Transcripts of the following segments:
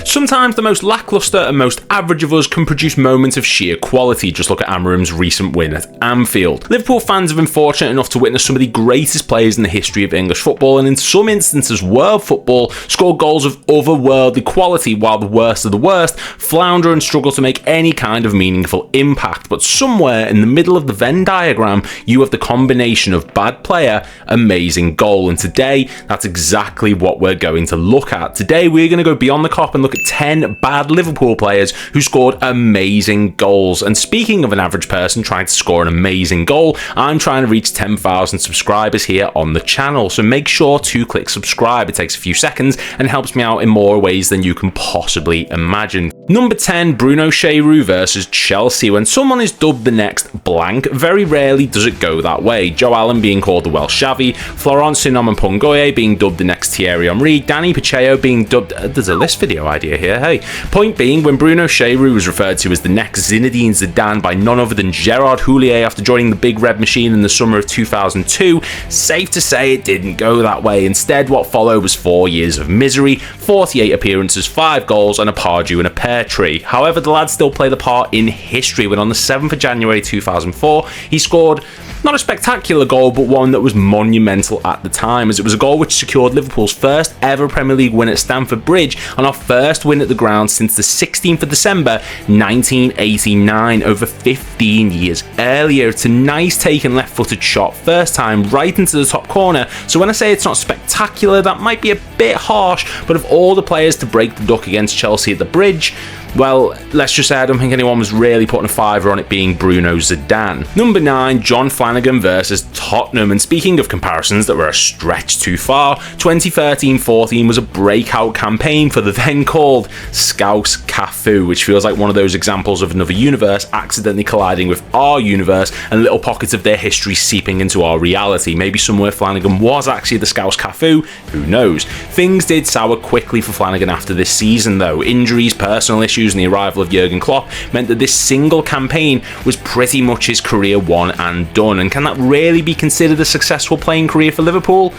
Sometimes the most lacklustre and most average of us can produce moments of sheer quality. Just look at Amorim's recent win at Anfield. Liverpool fans have been fortunate enough to witness some of the greatest players in the history of English football, and in some instances world football, score goals of otherworldly quality, while the worst of the worst flounder and struggle to make any kind of meaningful impact. But somewhere in the middle of the Venn diagram, you have the combination of bad player, amazing goal, and today that's exactly what we're going to look at. Today we're going to go beyond the Kop and look at 10 bad Liverpool players who scored amazing goals. And speaking of an average person trying to score an amazing goal, I'm trying to reach 10,000 subscribers here on the channel, so make sure to click subscribe. It takes a few seconds and helps me out in more ways than you can possibly imagine. Number 10, Bruno Cheyrou versus Chelsea. When someone is dubbed the next blank, very rarely does it go that way. Joe Allen being called the Welsh Xavi, Florent Sinoma being dubbed the next Thierry Henry, Danny Pacheco being dubbed... there's a list video idea here, hey. Point being, when Bruno Cheyrou was referred to as the next Zinedine Zidane by none other than Gerard Houllier after joining the Big Red Machine in the summer of 2002, safe to say it didn't go that way. Instead, what followed was 4 years of misery, 48 appearances, 5 goals, and a Pardew and a pear tree. However, the lad still played a part in history when on the 7th of January 2004, he scored not a spectacular goal, but one that was monumental at the time, as it was a goal which secured Liverpool's first ever Premier League win at Stamford Bridge and our first win at the ground since the 16th of December 1989, over 15 years earlier. It's a nice taken left-footed shot, first time right into the top corner, so when I say it's not spectacular, that might be a bit harsh, but of all the players to break the duck against Chelsea at the Bridge, well, let's just say I don't think anyone was really putting a fiver on it being Bruno Zidane. Number 9, John Flanagan versus Tottenham. And speaking of comparisons that were a stretch too far, 2013-14 was a breakout campaign for the then called Scouse Cafu, which feels like one of those examples of another universe accidentally colliding with our universe and little pockets of their history seeping into our reality. Maybe somewhere Flanagan was actually the Scouse Cafu, who knows. Things did sour quickly for Flanagan after this season though. Injuries, personal issues, and the arrival of Jurgen Klopp meant that this single campaign was pretty much his career one and done. And can that really be considered a successful playing career for Liverpool?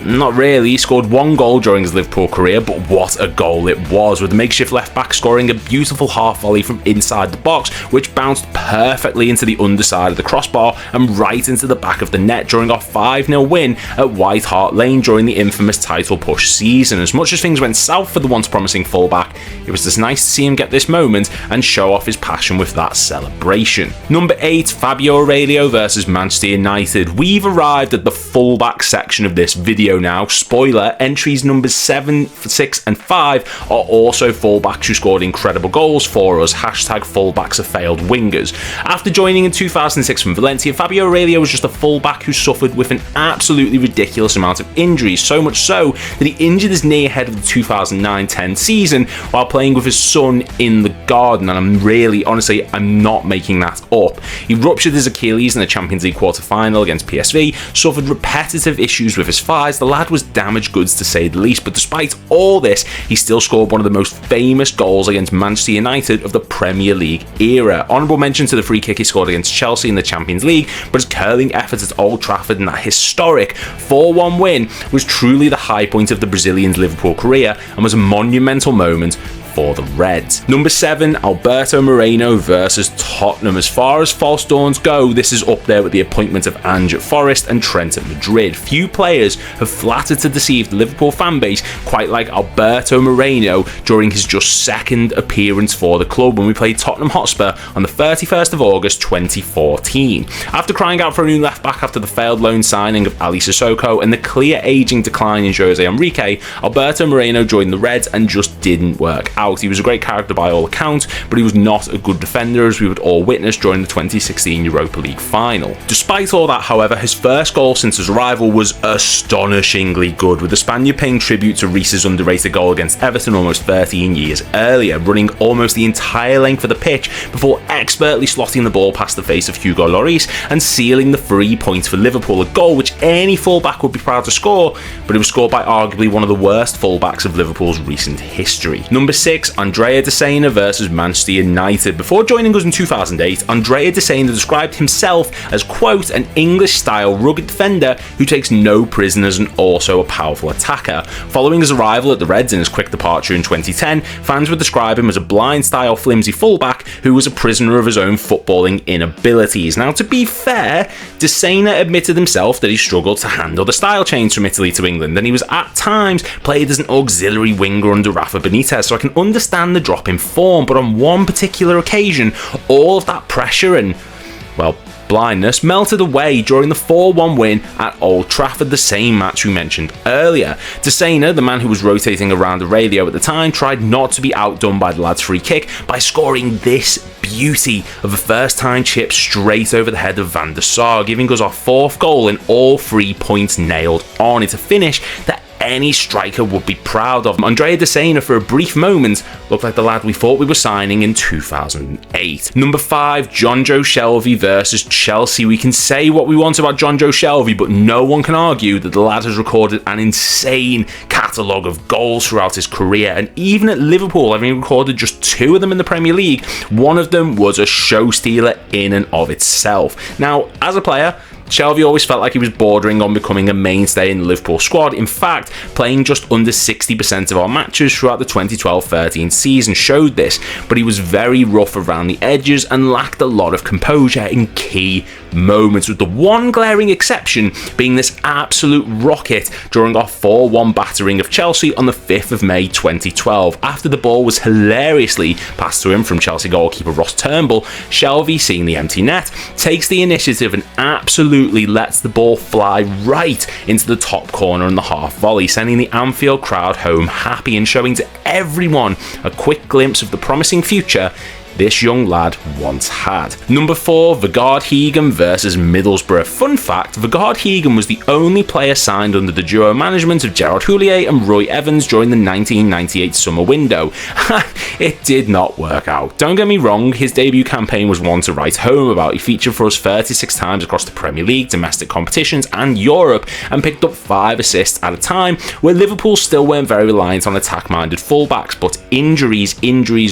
Not really. He scored 1 goal during his Liverpool career, but what a goal it was, with the makeshift left back scoring a beautiful half volley from inside the box, which bounced perfectly into the underside of the crossbar and right into the back of the net during our 5-0 win at White Hart Lane during the infamous title push season. As much as things went south for the once promising fullback, it was just nice to see him get this moment and show off his passion with that celebration. Number 8, Fabio Aurelio versus Manchester United. We've arrived at the fullback section of this video now. Spoiler, entries numbers 7, 6 and 5 are also fullbacks who scored incredible goals for us. Hashtag fullbacks are failed wingers. After joining in 2006 from Valencia, Fabio Aurelio was just a fullback who suffered with an absolutely ridiculous amount of injuries, so much so that he injured his knee ahead of the 2009-10 season while playing with his son in the garden, and I'm not making that up. He ruptured his Achilles in the Champions League quarter-final against PSV, suffered repetitive issues with his thighs. The lad was damaged goods to say the least, but despite all this, he still scored one of the most famous goals against Manchester United of the Premier League era. Honourable mention to the free kick he scored against Chelsea in the Champions League, but his curling efforts at Old Trafford in that historic 4-1 win was truly the high point of the Brazilian's Liverpool career and was a monumental moment for the Reds. Number 7, Alberto Moreno versus Tottenham. As far as false dawns go, this is up there with the appointment of Ange at Forest and Trent at Madrid. Few players have flattered to deceive the Liverpool fanbase quite like Alberto Moreno during his just second appearance for the club when we played Tottenham Hotspur on the 31st of August 2014. After crying out for a new left-back after the failed loan signing of Ali Sissoko and the clear ageing decline in Jose Enrique, Alberto Moreno joined the Reds and just didn't work out. He was a great character by all accounts, but he was not a good defender, as we would all witness during the 2016 Europa League final. Despite all that, however, his first goal since his arrival was astonishingly good, with the Spaniard paying tribute to Reece's underrated goal against Everton almost 13 years earlier, running almost the entire length of the pitch before expertly slotting the ball past the face of Hugo Lloris and sealing the 3 points for Liverpool, a goal which any fullback would be proud to score, but it was scored by arguably one of the worst fullbacks of Liverpool's recent history. Number 6, 6, Andrea Dossena versus Manchester United. Before joining us in 2008, Andrea Dossena described himself as, quote, an English-style rugged defender who takes no prisoners and also a powerful attacker. Following his arrival at the Reds and his quick departure in 2010, fans would describe him as a blind-style flimsy fullback who was a prisoner of his own footballing inabilities. Now, to be fair, Dossena admitted himself that he struggled to handle the style change from Italy to England, and he was at times played as an auxiliary winger under Rafa Benitez, so I can understand the drop in form, but on one particular occasion, all of that pressure and, well, blindness melted away during the 4-1 win at Old Trafford, the same match we mentioned earlier. Dossena, the man who was rotating around Aurelio at the time, tried not to be outdone by the lad's free kick by scoring this beauty of a first-time chip straight over the head of Van der Sar, giving us our 4th goal and all 3 points nailed on. It's a finish that any striker would be proud of. Andrea Dossena, for a brief moment, looked like the lad we thought we were signing in 2008. Number 5, Jonjo Shelvey versus Chelsea. We can say what we want about Jonjo Shelvey, but no one can argue that the lad has recorded an insane catalogue of goals throughout his career, and even at Liverpool, having recorded just 2 of them in the Premier League, one of them was a show stealer in and of itself. Now, as a player, Shelvey always felt like he was bordering on becoming a mainstay in the Liverpool squad. In fact, playing just under 60% of our matches throughout the 2012-13 season showed this, but he was very rough around the edges and lacked a lot of composure in key moments, with the one glaring exception being this absolute rocket during our 4-1 battering of Chelsea on the 5th of May 2012. After the ball was hilariously passed to him from Chelsea goalkeeper Ross Turnbull, Shelvey, seeing the empty net, takes the initiative and absolutely lets the ball fly right into the top corner in the half volley, sending the Anfield crowd home happy and showing to everyone a quick glimpse of the promising future this young lad once had. Number 4, Vegard Heggem versus Middlesbrough. Fun fact, Vegard Heggem was the only player signed under the duo management of Gerard Houllier and Roy Evans during the 1998 summer window. It did not work out. Don't get me wrong, his debut campaign was one to write home about. He featured for us 36 times across the Premier League, domestic competitions and Europe, and picked up 5 assists at a time, where Liverpool still weren't very reliant on attack-minded fullbacks, but injuries,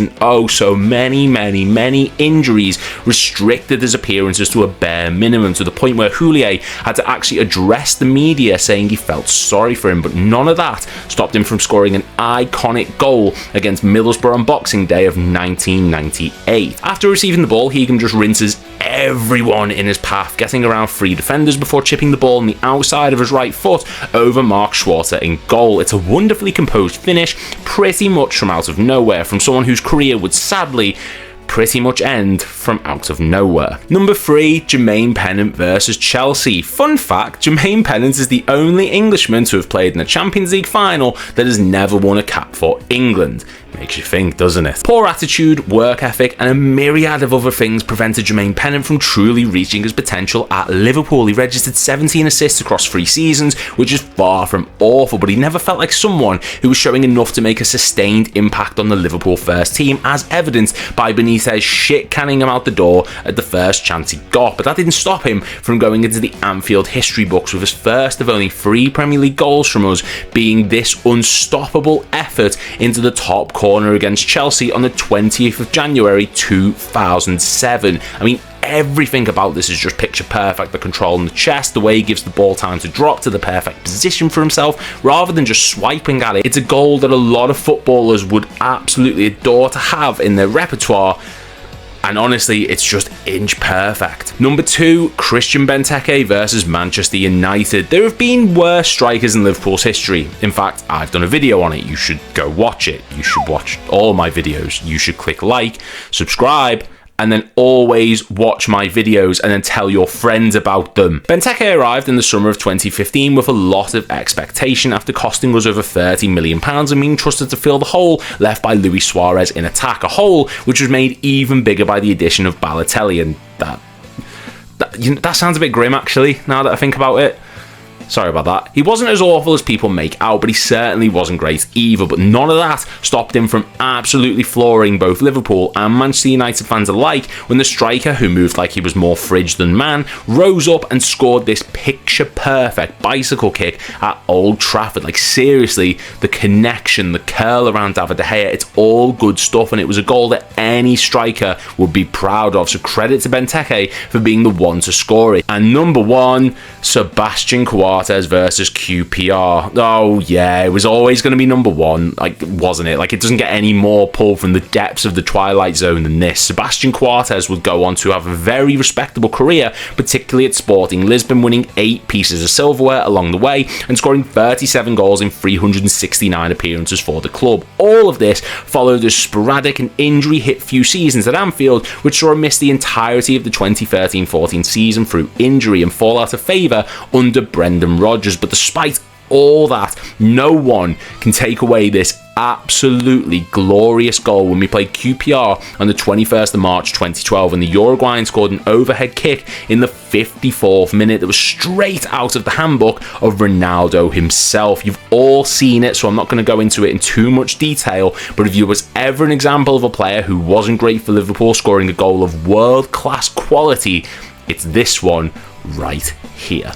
and oh so many injuries restricted his appearances to a bare minimum, to the point where Houllier had to actually address the media saying he felt sorry for him, but none of that stopped him from scoring an iconic goal against Middlesbrough on Boxing Day of 1998. After receiving the ball, Heggem just rinses everyone in his path, getting around 3 defenders before chipping the ball on the outside of his right foot over Mark Schwarzer in goal. It's a wonderfully composed finish, pretty much from out of nowhere, from someone whose career would sadly pretty much end from out of nowhere. Number 3, Jermaine Pennant versus Chelsea. Fun fact, Jermaine Pennant is the only Englishman to have played in a Champions League final that has never won a cap for England. Makes you think, doesn't it? Poor attitude, work ethic, and a myriad of other things prevented Jermaine Pennant from truly reaching his potential at Liverpool. He registered 17 assists across 3 seasons, which is far from awful, but he never felt like someone who was showing enough to make a sustained impact on the Liverpool first team, as evidenced by Benitez shit-canning him out the door at the first chance he got. But that didn't stop him from going into the Anfield history books with his first of only 3 Premier League goals from us being this unstoppable effort into the top corner against Chelsea on the 20th of January 2007. I mean, everything about this is just picture perfect. The control in the chest, the way he gives the ball time to drop to the perfect position for himself rather than just swiping at it. It's a goal that a lot of footballers would absolutely adore to have in their repertoire, and honestly, it's just inch perfect. Number 2, Christian Benteke versus Manchester United. There have been worse strikers in Liverpool's history. In fact, I've done a video on it. You should go watch it. You should watch all my videos. You should click like, subscribe, and then always watch my videos and then tell your friends about them. Benteke arrived in the summer of 2015 with a lot of expectation after costing us over £30 million and being trusted to fill the hole left by Luis Suarez in attack, a hole which was made even bigger by the addition of Balotelli, and that sounds a bit grim actually, now that I think about it. Sorry about that. He wasn't as awful as people make out, but he certainly wasn't great either. But none of that stopped him from absolutely flooring both Liverpool and Manchester United fans alike when the striker, who moved like he was more fridge than man, rose up and scored this picture-perfect bicycle kick at Old Trafford. Like, seriously, the connection, the curl around David De Gea, it's all good stuff, and it was a goal that any striker would be proud of. So credit to Benteke for being the one to score it. And number one, Sebastian Coates versus QPR. Oh yeah, it was always going to be number one, like, wasn't it? Like, it doesn't get any more pull from the depths of the Twilight Zone than this. Sebastian Coates would go on to have a very respectable career, particularly at Sporting Lisbon, winning 8 pieces of silverware along the way and scoring 37 goals in 369 appearances for the club. All of this followed a sporadic and injury-hit few seasons at Anfield, which saw him miss the entirety of the 2013-14 season through injury and fall out of favour under Brendan Rodgers. But despite all that, no one can take away this absolutely glorious goal when we played QPR on the 21st of March 2012, and the Uruguayan scored an overhead kick in the 54th minute that was straight out of the handbook of Ronaldo himself. You've all seen it, so I'm not going to go into it in too much detail, but if there was ever an example of a player who wasn't great for Liverpool scoring a goal of world-class quality, it's this one right here.